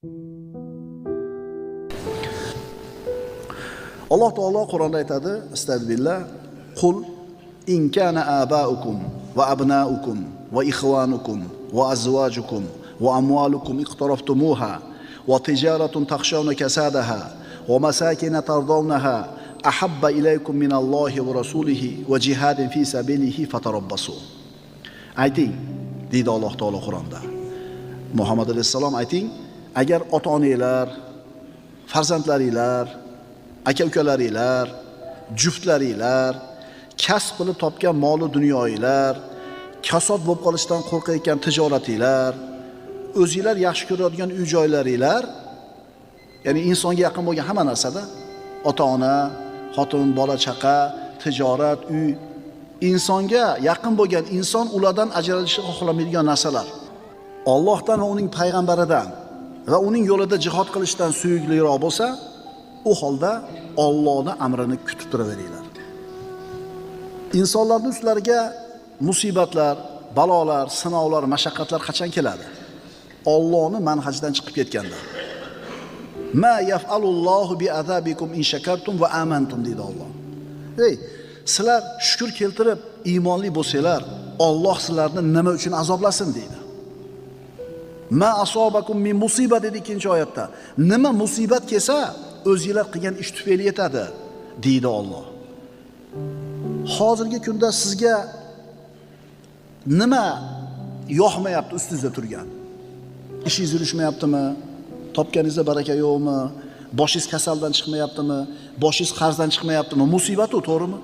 Alloh taolo Qur'onda aytadi, astagfirullah, qul in kana abaukum va abnaukum va ikhwanukum va azwajukum va amwalukum iqtaraftumuha va tijaratun takhshawna kasadaha va masakin tardawnaha ahabba ilaykum minallohi va rasulihi va jihadin fi sabilihi fatarabbasu. Ayting, deydi Alloh taolo Qur'onda. Muhammad alayhisalom ayting, agar ota-onalar, farzandlaringlar, aka-ukalaringlar, juftlaringlar, kasb qilib topgan mol-u dunyoinglar, kasod bo'lib qolishdan qo'rqayotgan tijoratinglar, o'zingizlar yaxshi ko'radigan uy-joylaringlar, ya'ni insonga yaqin bo'lgan hamma narsada, ota-ona, xotin, bola, chaqa, tijorat, uy, insonga yaqin bo'lgan inson ulardan ajralishni xohlamaydigan narsalar. Allohdan va uning payg'ambaridan va uning yo'lida jihad qilishdan suyukliroq bo'lsa, u holda Allohning amrini kutib turaveringlar. Insonlarning ustlariga musibatlar, balolar, sinovlar, mashaqqatlar qachon keladi? Allohning manhajidan chiqib ketganda. Ma yaf'alullohu bi azabikum in shakartum va amantum deydi Alloh. Ey, sizlar shukr keltirib iymonli bo'lsanglar, Alloh sizlarni nima uchun azoblasin deydi. Ma asobakum min musibat dedi ikkinchi oyatda. Nima musibat kelsa, o'zingizlar qilgan ish tufayli yetadi deydi Alloh. Hozirgi kunda sizga nima yoqmayapti ustingizda turgan? Ishingiz yurishmayaptimi? Topganingizda baraka yo'qmi? Boshingiz kasaldan chiqmayaptimi? Boshingiz qarzdan chiqmayaptimi? Musibat u, to'g'rimi?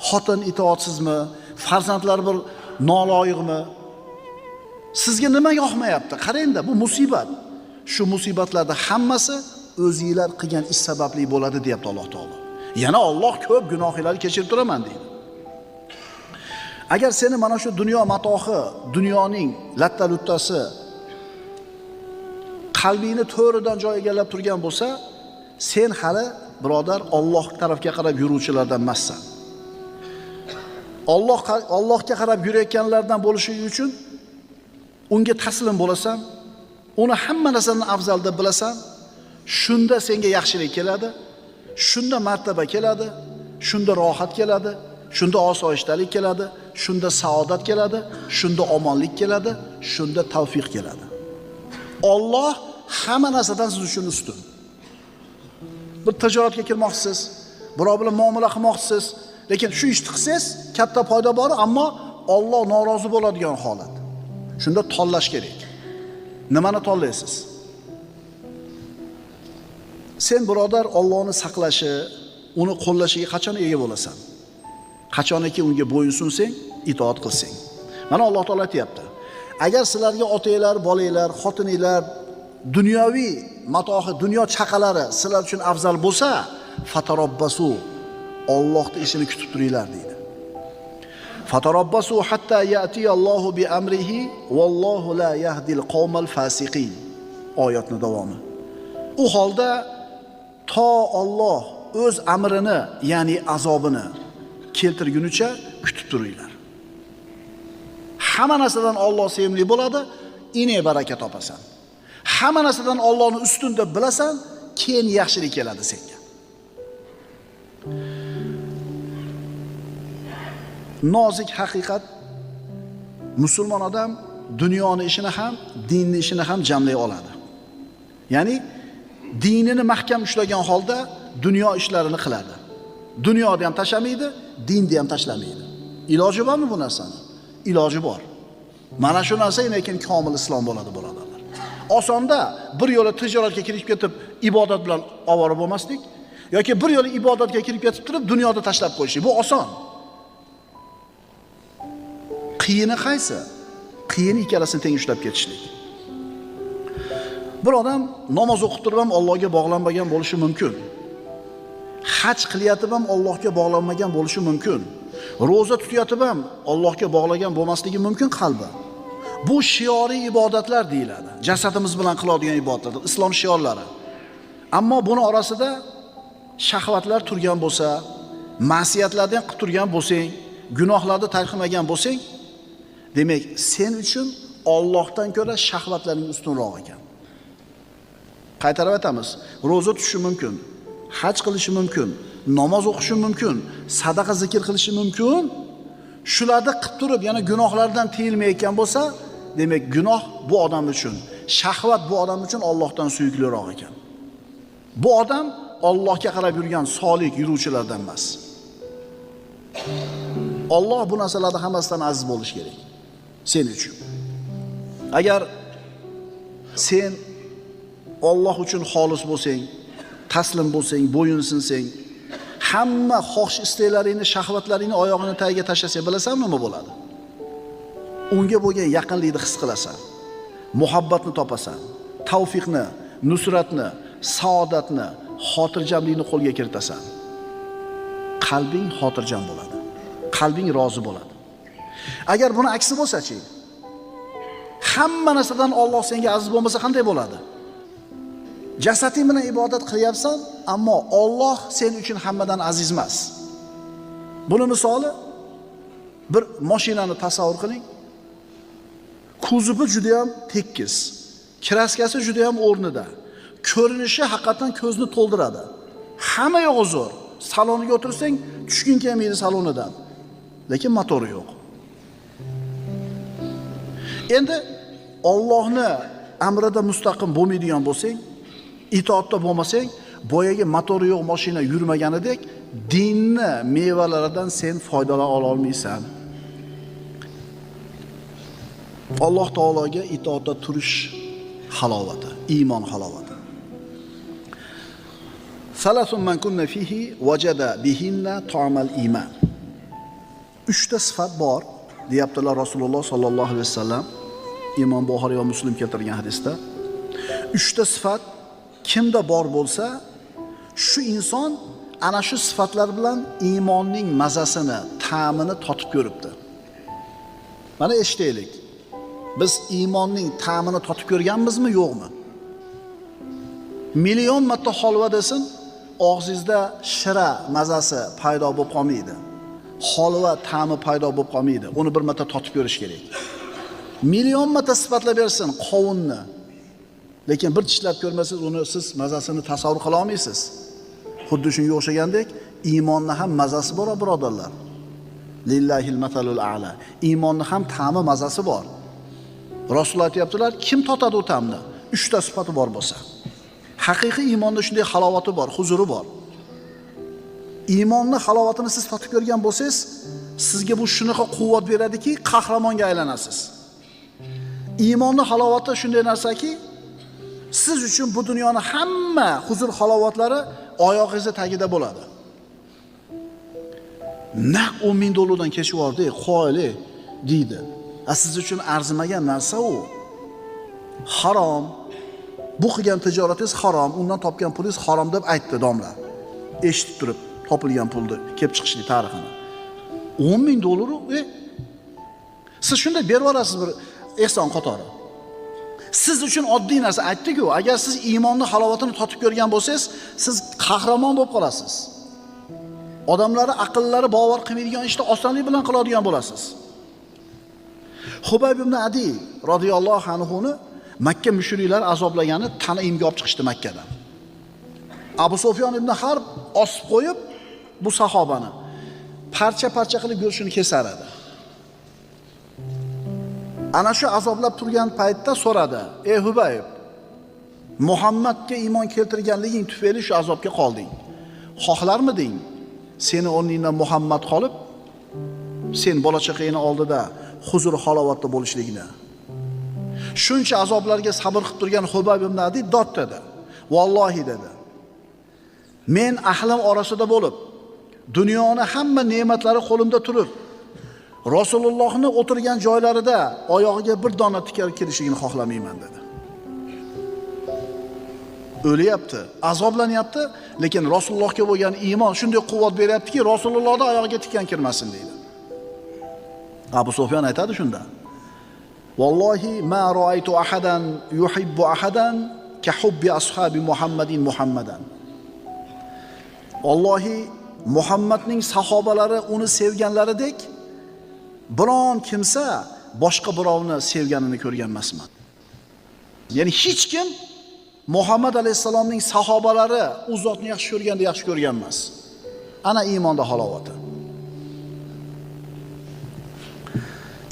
Xotin itoatsizmi? Farzandlar bir noloyiqmi? Sizga nima yoqmayapti? Qarangda, bu musibat. Shu musibatlarda hammasi o'zingizlar qilgan ish sababli bo'ladi, deyapti Alloh taolo. Yana Alloh ko'p gunohlarni kechirib turaman deydi. Agar seni mana shu dunyo matohi, dunyoning latta-luttasi qalbingni to'ridan joy egallab turgan bo'lsa, sen hali birodar Alloh tarafga qarab yuruvchilardan emassan. Allohga qarab yurayotganlardan bo'lishi uchun unga taslim bo'lasan, uni hamma narsadan afzal deb bilasan, shunda senga yaxshilik keladi, shunda martaba keladi, shunda rohat keladi, shunda osoyishtalik keladi, shunda saodat keladi, shunda omonlik keladi, shunda tavfiq keladi. Alloh hamma narsadan siz uchun ustun. Bir tijoratga kirmoqchisiz, birov bilan muomala qilmoqchisiz, lekin shu ishni qilsangiz katta foyda bor, ammo Alloh norozi bo'ladigan holat. Shunda tanlash kerak. Nimani tanlaysiz? Sen birodar Allohni saqlashi, uni qo'llashiga qachon ega bo'lasan? Qachonki unga bo'yinsunsang, itoat qilsang. Mana Alloh taolo aytayapti. Agar sizlarga otanglar, bolanglar, xotininglar, dunyoviy matohi, dunyo chaqalari sizlar uchun afzal bo'lsa, fatarabbasu, Allohning ishini kutib turinglar deydi. Fatarabbasu hatta ya'ti Allohu bi amrihi vallohu la yahdil qawmal fasiqin. Oyatning davomi. U holda to Alloh o'z amrini, ya'ni azobini keltirgunicha kutib turinglar. Hamma narsadan Alloh sevimli bo'ladi, ine baraka topasan. Hamma narsadan Allohni ustun deb bilasan, keyin yaxshilik keladi senga. Nozik haqiqat, musulmon odam dunyoni ishini ham, dinni ishini ham jamlay oladi. Ya'ni dinini mahkam ushlagan holda dunyo ishlarini qiladi. Dunyoni ham tashlamaydi, dinni ham tashlamaydi. Iloji bormi bu narsani? Iloji bor. Mana shu narsa lekin komil islom bo'ladi, birodarlar. Osonda bir yo'la tijoratga kirib ketib, ibodat bilan ovora bo'lmaslik yoki bir yo'la ibodatga kirib ketib turib, dunyoda tashlab qo'yishlik, bu oson. Qiyini qaysi? Qiyin ikkalasini teng ushlab ketishlik. Bir odam namoz o'qib turib ham Allohga bog'lanmagan bo'lishi mumkin. Haj qilyotib ham Allohga bog'lanmagan bo'lishi mumkin. Roza tutayotib ham Allohga bog'lagan bo'lmasligi mumkin qalbi. Bu shioriy ibodatlar deyiladi. Jasadimiz bilan qiladigan ibodatlar, islom shiorlari. Ammo buni orasida shahvatlar turgan bo'lsa, ma'siyatlardan qilib turgan bo'lsang, gunohlarni tark qilmagan bo'lsang, demak sen uchun Allohdan ko'ra shahvatlarning ustunroq ekan. Qaytarib aytamiz. Roza tutishi mumkin, haj qilishi mumkin, namoz o'qishi mumkin, sadaqa zikr qilishi mumkin. Shularni qilib turib, yana gunohlardan tiyilmayotgan bo'lsa, demak gunoh bu odam uchun, shahvat bu odam uchun Allohdan suyukliroq ekan. Bu odam Allohga qarab yurgan solih yuruvchilardan emas. Alloh bu narsalarda hammasidan aziz bo'lish kerak sen uchun. Agar sen Alloh uchun xolis bo'lsang, taslim bo'lsang, bo'yinsinsang, hamma xohish isteklaringni, shahvatlaringni oyog'ini tagiga tashlasang, bilasanmi nima bo'ladi? Unga bo'lgan yaqinlikni his qilasan. Muhabbatni topasan. Tavfiqni, nusratni, saodatni, xotirjamlikni qo'lga kiritasan. Qalbing xotirjam bo'ladi. Qalbing rozi bo'ladi. Agar buni aksi bo'lsa-chi, hamma narsadan Alloh senga aziz bo'lmasa qanday bo'ladi? Jasading bilan ibodat qilyapsan, ammo Alloh sen uchun hammadan aziz emas. Buni misoli bir mashinani tasavvur qiling. Kuzovi juda ham tekis, kraskasi juda ham o'rnida. Ko'rinishi haqiqatan ko'zni to'ldiradi. Hamma yo'q zo'r. Saloniga o'tirsang, tushging kelmaydi salonidan. Lekin motori yo'q. Endi Allohni amrida mustaqim bo'lmaydigan bo'lsang, itoatda bo'lmasang, boyaga motori yo'q mashina yurmaganidek, dinni mevalaridan sen foydalana olmaysan. Alloh taologa itoatda turish halovati, iymon halovati. Salasun man kunna fihi wajada bihinna ta'mal iman. 3 ta sifat bor, deyaptilar Rasululloh sallallohu alayhi vasallam. Imom Buxoriy va Muslim keltirgan hadisda 3 ta sifat kimda bor bo'lsa, shu inson ana shu sifatlar bilan iymonning mazasini, ta'mini totib ko'ribdi. Mana eshitaylik. Biz iymonning ta'mini totib ko'rganmizmi, yo'qmi? Million marta holva desin, og'zingizda shira mazasi paydo bo'lib qolmaydi. Holva ta'mi paydo bo'lib qolmaydi. Uni bir marta totib ko'rish kerak. Million marta sifatlab bersin qovunni. Lekin bir tishlab ko'rmasangiz, uni siz mazasini tasavvur qila olmaysiz. Xuddi shunga o'xshagandek, iymonning ham mazasi bor, birodarlar. Lillahil matalul a'la. Iymonning ham ta'mi, mazasi bor. Rasululloh aytibdilar, kim totadi u ta'mni? 3 ta sifati bor bo'lsa. Haqiqiy iymonda shunday halovati bor, huzuri bor. Iymonning halovatini siz totib ko'rgan bo'lsangiz, sizga bu shunaqa quvvat beradiki, qahramonga aylanasiz. Iymonning halovati shunday narsaki, siz uchun bu dunyoning hamma huzur halovatlari oyog'ingizning tagida bo'ladi. Naq 10 ming dollardan kechib oldi, qo'yli deydi. Siz uchun arzimagan narsa u. Harom. Bu qilgan tijoratingiz harom, undan topgan pulingiz harom deb aytdi domla. Eshitib turib, topilgan pulni kelib chiqishlik tarixini. 10 ming dollar siz shunday berib olasiz bir ehson qatori. Siz uchun oddiy narsa aytdik-ku, agar siz iymonning halovatini totib ko'rgan bo'lsangiz, siz qahramon bo'lib qolasiz. Odamlari aqllari bavar qilmaydigan ishni osonlik bilan qiladigan bo'lasiz. Hubayb ibn Adi radhiyallohu anhu ni Makka mushriklari azoblagani Tanaimga olib chiqishdi Makkadan. Abu Sufyon ibn Harb osib qo'yib bu sahobani parcha-parcha qilib go'shtini kesar edi. Ana shu azoblab turgan paytda so'radi: "Ey Hubayb, Muhammadga iymon keltirganliging tufayli shu azobga qolding. Xohlarmiding seni o'rningdan Muhammad qolib, sen bola-chaqangni oldida huzur halovatda bo'lishligini?" Shuncha azoblarga sabr qilib turgan Hubayb ibn Adi dod dedi. "Vallohi" dedi. "Men ahlim orasida bo'lib, dunyoni hamma ne'matlari qo'limda turib, Rasulullohni o'tirgan joylarida oyog'iga bir dona tikar kelishligini xohlamayman" dedi. O'lyapti, azoblanyapti, lekin Rasulullohga bo'lgan iymon shunday quvvat beryaptiki, Rasulullohning oyog'iga tikan kirmasin deydi. Abu Sufyon aytadi shunda: "Vallohi ma ra'aytu ahadan yuhibbu ahadan ka hubbi ashabi Muhammadin Muhammadan." Allohi Muhammadning sahobalari uni sevganlaridek biron kimsa boshqa birovni sevganini ko'rgan emasman. Ya'ni hech kim Muhammad alayhisalomning sahobalari u zotni yaxshi ko'rganda yaxshi ko'rgan emas. Ana iymonda halovati.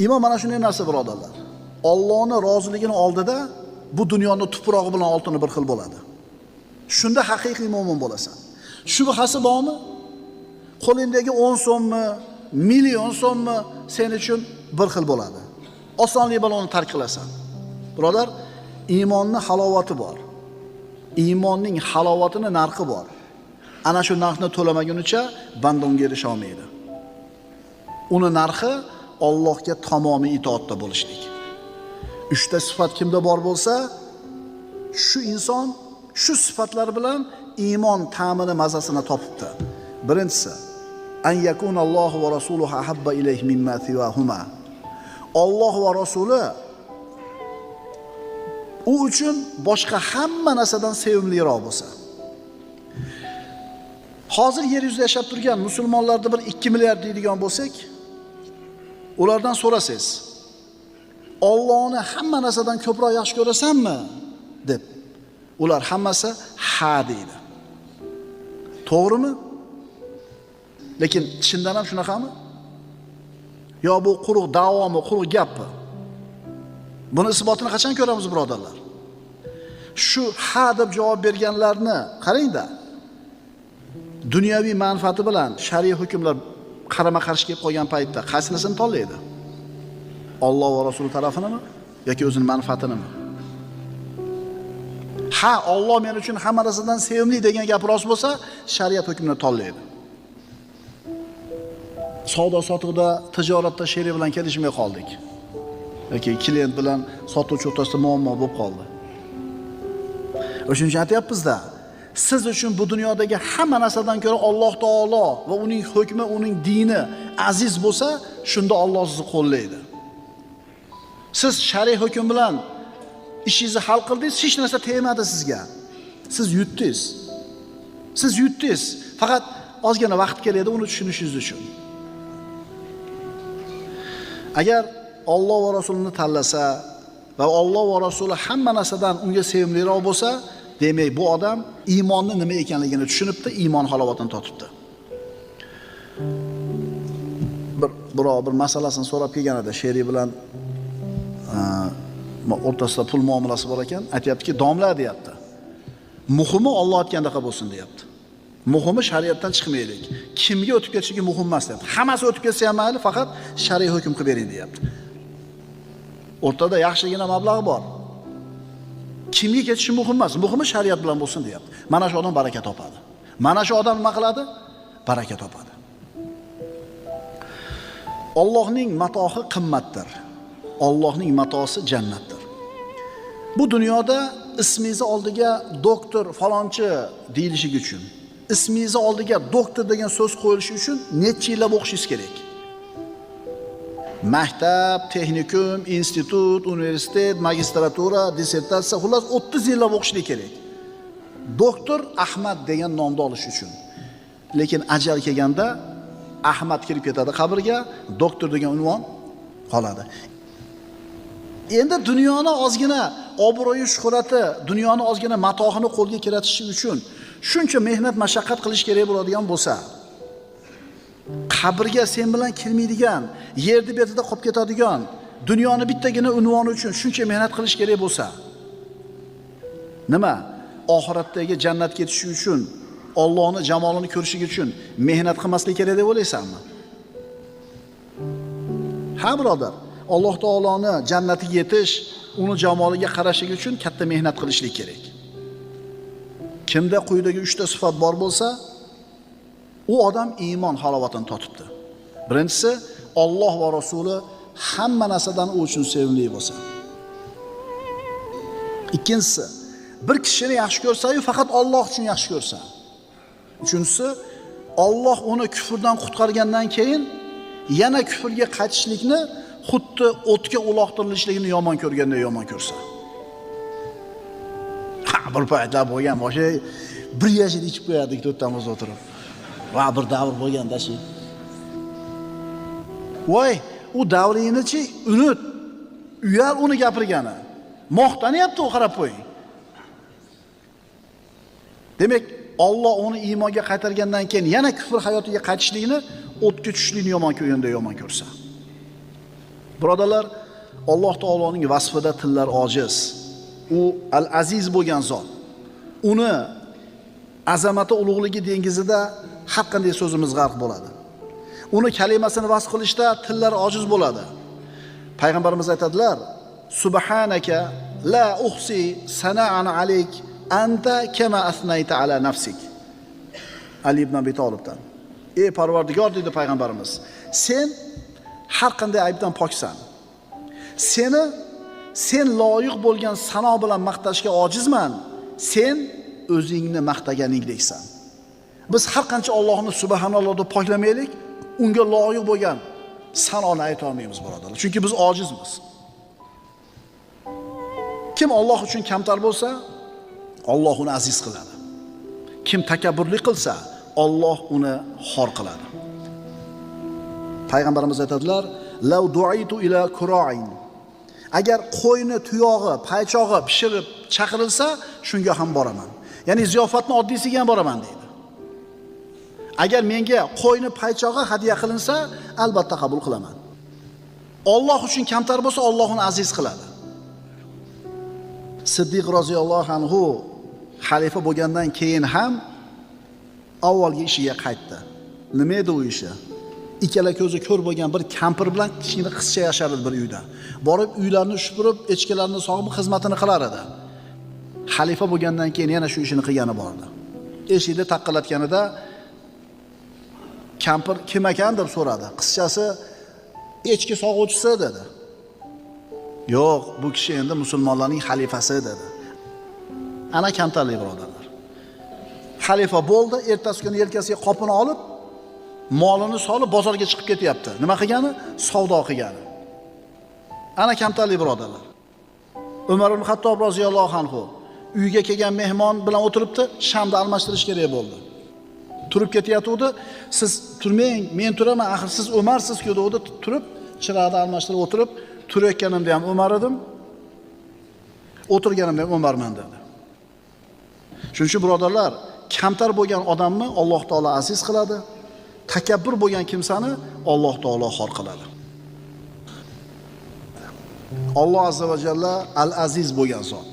Iymon mana shunday narsa birodarlar. Allohning roziligini oldida bu dunyoning tuprog'i bilan oltini bir xil bo'ladi. Shunda haqiqiy mo'min bo'lasan. Shubhasi bormi? Qo'lingdagi 10 so'mmi, million so'mmi sen uchun bir xil bo'ladi. Osonlik bilan uni tark qilasan. Birodar, iymonning halovati bor. Iymonning halovatining narxi bor. Ana shu narxni to'lamagunicha banda unga erisha olmaydi. Uni narxi Allohga tamomiy itoatda bo'lishlik. 3 ta sifat kimda bor bo'lsa, shu inson shu sifatlar bilan iymon ta'mini mazasini topibdi. Birinchisi, an yakuna Allohu va rasuluhu ahabba ilayhi mimma siwahuma. Alloh va rasuli u uchun boshqa hamma narsadan sevimliroq bo'lsa. Hozir yer yuzida yashab turgan musulmonlarda bir 2 milliard deydigan bo'lsak, ulardan so'rasangiz, Allohni hamma narsadan ko'proq yaxshi ko'rasanmi deb, ular hammasi ha deydi. To'g'rimi? Lekin chindan ham shunaqami? Yo bu quruq da'vomi, quruq gapmi? Buni isbotini qachon ko'ramiz birodarlar? Shu ha deb javob berganlarni qarangda. Dunyoviy manfaati bilan shariy hukmlar qarama-qarshi kelib qolgan paytda qaysinisini tanlaydi? Alloh va Rasul tarafinimi yoki o'zining manfaatinimi? Ha, Alloh men uchun hamma narsadan sevimli degan gap rost bo'lsa, shariat hukmini tanlaydi. Savdo-sotiqda, tijoratda sherik bilan kelishmay qoldik. Yoki klient bilan sotuvchi o'rtasida muammo bo'lib qoldi. O'shuning uchun aytyapmiz-da, siz uchun bu dunyodagi hamma narsadan ko'ra Alloh taolo va uning hukmi, uning dini aziz bo'lsa, shunda Alloh sizni qo'llaydi. Siz shariy hukm bilan ishingizni hal qildingiz, hech narsa tegmadi sizga. Siz yutdingiz. Siz yutdingiz. Faqat ozgina vaqt kerak edi uni tushunishingiz uchun. Agar Alloh va Rasulini tanlasa va Alloh va Rasuli hamma narsadan unga sevimliroq bo'lsa, demak bu odam iymonni nima ekanligini tushunibdi, iymon halovatini totibdi. Bir masalasini so'rab kelgan edi, sherik bilan o'rtasida pul muomalasi bor ekan, aytayaptiki, domla deyapti. Muhimi Alloh aytgandaqa bo'lsin deyapti. Muhimi shariatdan chiqmaylik. Kimga o'tib ketishligi muhim emas deyapti. Hammasi o'tib ketsa ham mayli, faqat shariy hukm qilib bering deyapti. O'rtada yaxshigina mablag' bor. Kimga ketishi muhim emas, muhimi shariat bilan bo'lsin deyapti. Mana shu odam baraka topadi. Mana shu odam nima qiladi? Baraka topadi. Allohning matohi qimmatdir. Allohning matosi jannatdir. Bu dunyoda ismingizni oldiga doktor falonchi deyilishligi uchun, ismingizni oldiga doktor degan so'z qo'yilishi uchun necha yillab o'qishingiz kerak? Maktab, texnikum, institut, universitet, magistratura, dissertatsiya, xullas 30 yillab o'qishlik kerak. Doktor Ahmad degan nomni olish uchun. Lekin ajal kelganda Ahmad kirib ketadi qabrga, doktor degan unvon qoladi. Endi dunyoni ozgina obro'yi, shuhrati, dunyoni ozgina matohini qo'lga kiritish uchun shuncha mehnat, mashaqqat qilish kerak bo'ladigan bo'lsa, qabrga sen bilan kelmaydigan, yerni betida qolib ketadigan, dunyoni bittagina unvoni uchun shuncha mehnat qilish kerak bo'lsa, nima? Oxiratdagi jannatga yetish uchun, Allohning jamolini ko'rish uchun mehnat qilmaslik kerak deb o'ylaysanmi? Ha birodar, Alloh taoloni jannatiga yetish, uni jamoliga qarashlik uchun katta mehnat qilishlik kerak. Kimda quyidagi 3 ta sifat bor bo'lsa, u odam iymon halovatini totibdi. Birinchisi, Alloh va Rasuli hamma narsadan u uchun sevimli bo'lsa. Ikkinchisi, bir kishini yaxshi ko'rsa-yu faqat Alloh uchun yaxshi ko'rsa. Uchinchisi, Alloh uni kufrdan qutqargandan keyin yana kufrga qaytishlikni xuddi o'tga uloqtirilishligini yomon ko'rganda yomon ko'rsa. Bir paytlar bo'lgan, o'sha bir yashil ichib qo'yardik to'rttamiz o'tirib. Va bir davr bo'lganda shu. Voy, u davringni-chi unut. Uyal uni gapirgani. Moqtanyapti u, qarab qo'ying. Demak, Alloh uni iymonga qaytargandan keyin yana kufr hayotiga qaytishlikni o'tga tushishlikni yomon ko'rsa. Birodalar, Alloh taoloning vasfida tillar ojiz. U al-aziz bo'lgan zot. Uni azamati ulug'ligi dengizida har qanday so'zimiz g'arq bo'ladi. Uni kalimasini vasf qilishda tillar ojiz bo'ladi. Payg'ambarimiz aytadilar: "Subhanaka la uhsi sana'an alayk anta kama asnayta ala nafsik." Ali ibn Abi Talibdan. Ey Parvardigor dedi payg'ambarimiz, sen har qanday aybdan poksan. Sen loyiq bo'lgan sano bilan maqtashga ojizman. Sen o'zingni maqtaganingdeksan. Biz har qancha Allohni subhanalloh deb poklamaylik, unga loyiq bo'lgan sanoni ayta olmaymiz, birodarlar. Chunki biz ojizmiz. Kim Alloh uchun kamtar bo'lsa, Alloh uni aziz qiladi. Kim takabburlik qilsa, Alloh uni xor qiladi. Payg'ambarimiz aytadilar: "Law du'itu ila kura'in." Agar qo'yni, tuyog'i, paychog'i pishirib chaqirilsa, shunga ham boraman. Ya'ni ziyofatni oddiysiga ham boraman deydi. Agar menga qo'yni, paychog'i hadya qilinsa, albatta qabul qilaman. Alloh uchun kamtar bo'lsa, Alloh uni aziz qiladi. Siddiq roziyallohu anhu xalifa bo'lgandan keyin ham avvalgi ishiga qaytdi. Nima edi u ishi? Ikkala ko'zi ko'r bo'lgan bir kampir bilan kichkina qizcha yashar edi bir uyda. Borib uylarni shupurib, echkilarni sog'ib xizmatini qilar edi. Xalifa bo'lgandan keyin yana shu ishini qilgani bordi. Eshikni taqqalatganida kampir kim ekan deb so'radi. Qizchasi echki sog'uvchisi dedi. Yo'q, bu kishi endi musulmonlarning xalifasi dedi. Ana kamtarlik, birodarlar. Xalifa bo'ldi, ertasi kuni yelkasiga qopini olib, molini solib bozorga chiqib ketyapti. Nima qilgani? Savdo qilgani. Ana kamtarlik, birodarlar. Umar ibn Xattob roziyallohu anhu uyga kelgan mehmon bilan o'tiribdi, shamni almashtirish kerak bo'ldi. Turib ketyapti. Siz turmang, men turaman, axir siz Umarsiz-ku dedi. Turib, chiroqni almashtirib o'tirib, turayotganimda ham Umar edim, o'tirganimda ham Umarman dedi. Shuning uchun birodarlar, kamtar bo'lgan odamni Alloh taolo aziz qiladi. Takabbur bo'lgan kimsani Alloh taolo xor qiladi. Alloh azza va jalla al-aziz bo'lgan zot.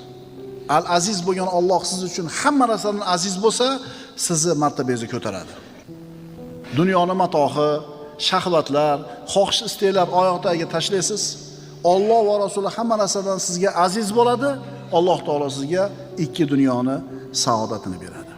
Al-aziz bo'lgan Alloh siz uchun hamma narsadan aziz bo'lsa, sizni martabangizni ko'taradi. Dunyoning matohi, shahvatlar, xohish istaklar oyoqtagiga tashlaysiz. Alloh va Rasuli hamma narsadan sizga aziz bo'ladi. Alloh taolo sizga ikki dunyoni saodatini beradi.